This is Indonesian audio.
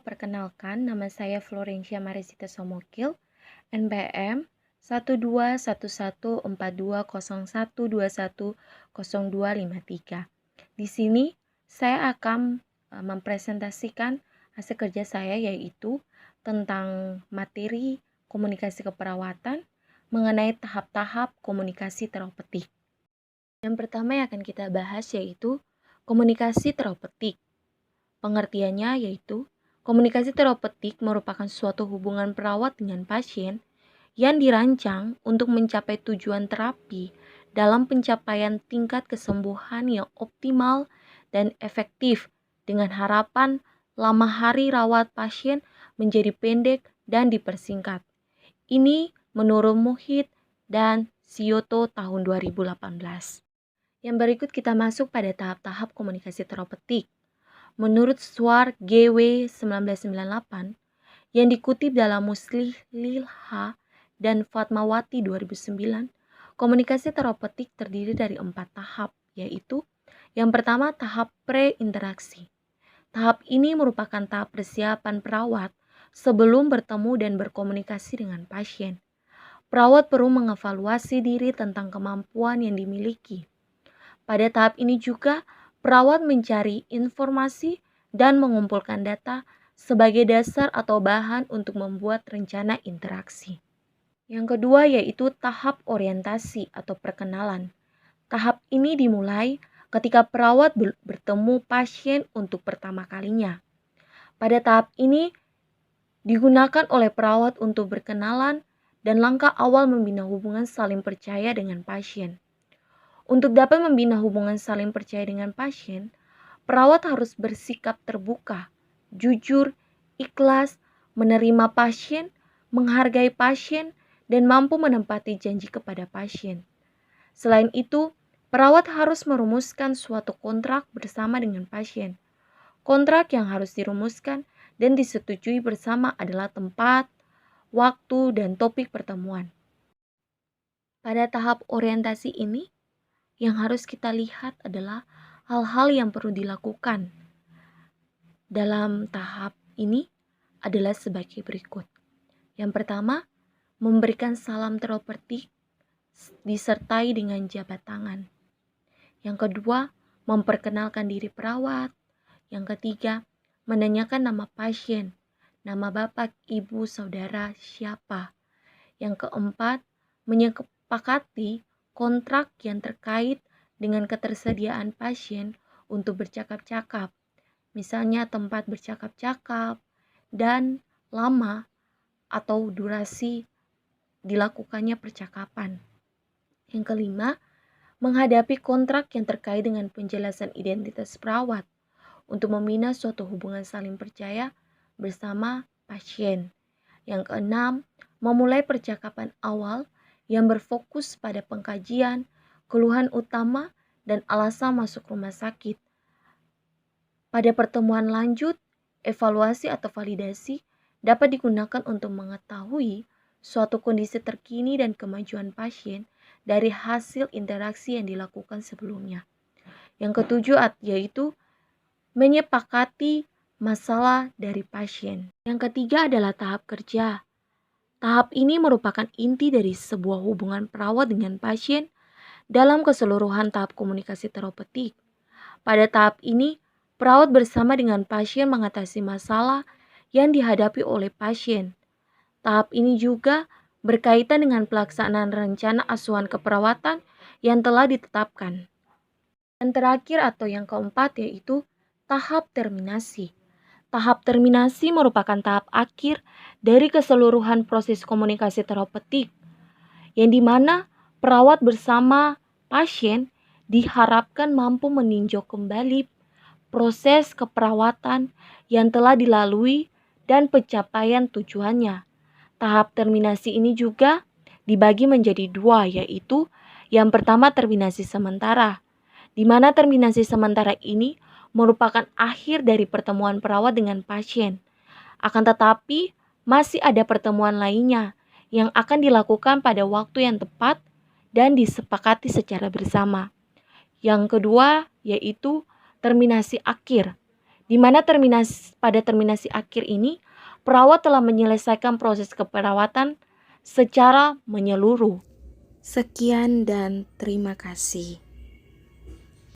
perkenalkan nama saya Florencia Marisita Somokil, NPM 1211420121023. Di sini saya akan mempresentasikan hasil kerja saya yaitu tentang materi komunikasi keperawatan mengenai tahap-tahap komunikasi terapeutik. Yang pertama yang akan kita bahas yaitu komunikasi terapeutik. Pengertiannya yaitu komunikasi terapeutik merupakan suatu hubungan perawat dengan pasien yang dirancang untuk mencapai tujuan terapi dalam pencapaian tingkat kesembuhan yang optimal dan efektif dengan harapan lama hari rawat pasien menjadi pendek dan dipersingkat. Ini menurut Muhid dan Sioto tahun 2018. Yang berikut kita masuk pada tahap-tahap komunikasi terapeutik. Menurut Swar GW 1998 yang dikutip dalam Muslih Lilha dan Fatmawati 2009, komunikasi terapeutik terdiri dari 4 tahap, yaitu yang pertama tahap pre-interaksi. Tahap ini merupakan tahap persiapan perawat sebelum bertemu dan berkomunikasi dengan pasien. Perawat perlu mengevaluasi diri tentang kemampuan yang dimiliki. Pada tahap ini juga, perawat mencari informasi dan mengumpulkan data sebagai dasar atau bahan untuk membuat rencana interaksi. Yang kedua yaitu tahap orientasi atau perkenalan. Tahap ini dimulai ketika perawat bertemu pasien untuk pertama kalinya. Pada tahap ini digunakan oleh perawat untuk berkenalan dan langkah awal membina hubungan saling percaya dengan pasien. Untuk dapat membina hubungan saling percaya dengan pasien, perawat harus bersikap terbuka, jujur, ikhlas, menerima pasien, menghargai pasien, dan mampu menempati janji kepada pasien. Selain itu, perawat harus merumuskan suatu kontrak bersama dengan pasien. Kontrak yang harus dirumuskan dan disetujui bersama adalah tempat, waktu, dan topik pertemuan. Pada tahap orientasi ini, yang harus kita lihat adalah hal-hal yang perlu dilakukan dalam tahap ini adalah sebagai berikut. Yang pertama, memberikan salam terapeutik disertai dengan jabat tangan. Yang kedua, memperkenalkan diri perawat. Yang ketiga, menanyakan nama pasien, nama bapak, ibu, saudara, siapa. Yang keempat, menyepakati kontrak yang terkait dengan ketersediaan pasien untuk bercakap-cakap, misalnya tempat bercakap-cakap dan lama atau durasi dilakukannya percakapan. Yang kelima, menghadapi kontrak yang terkait dengan penjelasan identitas perawat untuk membina suatu hubungan saling percaya bersama pasien. Yang keenam, memulai percakapan awal yang berfokus pada pengkajian, keluhan utama, dan alasan masuk rumah sakit. Pada pertemuan lanjut, evaluasi atau validasi dapat digunakan untuk mengetahui suatu kondisi terkini dan kemajuan pasien dari hasil interaksi yang dilakukan sebelumnya. Yang ketujuh yaitu menyepakati masalah dari pasien. Yang ketiga adalah tahap kerja. Tahap ini merupakan inti dari sebuah hubungan perawat dengan pasien dalam keseluruhan tahap komunikasi terapeutik. Pada tahap ini, perawat bersama dengan pasien mengatasi masalah yang dihadapi oleh pasien. Tahap ini juga berkaitan dengan pelaksanaan rencana asuhan keperawatan yang telah ditetapkan. Yang terakhir atau yang keempat yaitu tahap terminasi. Tahap terminasi merupakan tahap akhir dari keseluruhan proses komunikasi terapeutik, yang dimana perawat bersama pasien diharapkan mampu meninjau kembali proses keperawatan yang telah dilalui dan pencapaian tujuannya. Tahap terminasi ini juga dibagi menjadi 2, yaitu yang pertama terminasi sementara, di mana terminasi sementara ini merupakan akhir dari pertemuan perawat dengan pasien. Akan tetapi, masih ada pertemuan lainnya yang akan dilakukan pada waktu yang tepat dan disepakati secara bersama. Yang kedua, yaitu terminasi akhir, di mana pada terminasi akhir ini, perawat telah menyelesaikan proses keperawatan secara menyeluruh. Sekian dan terima kasih.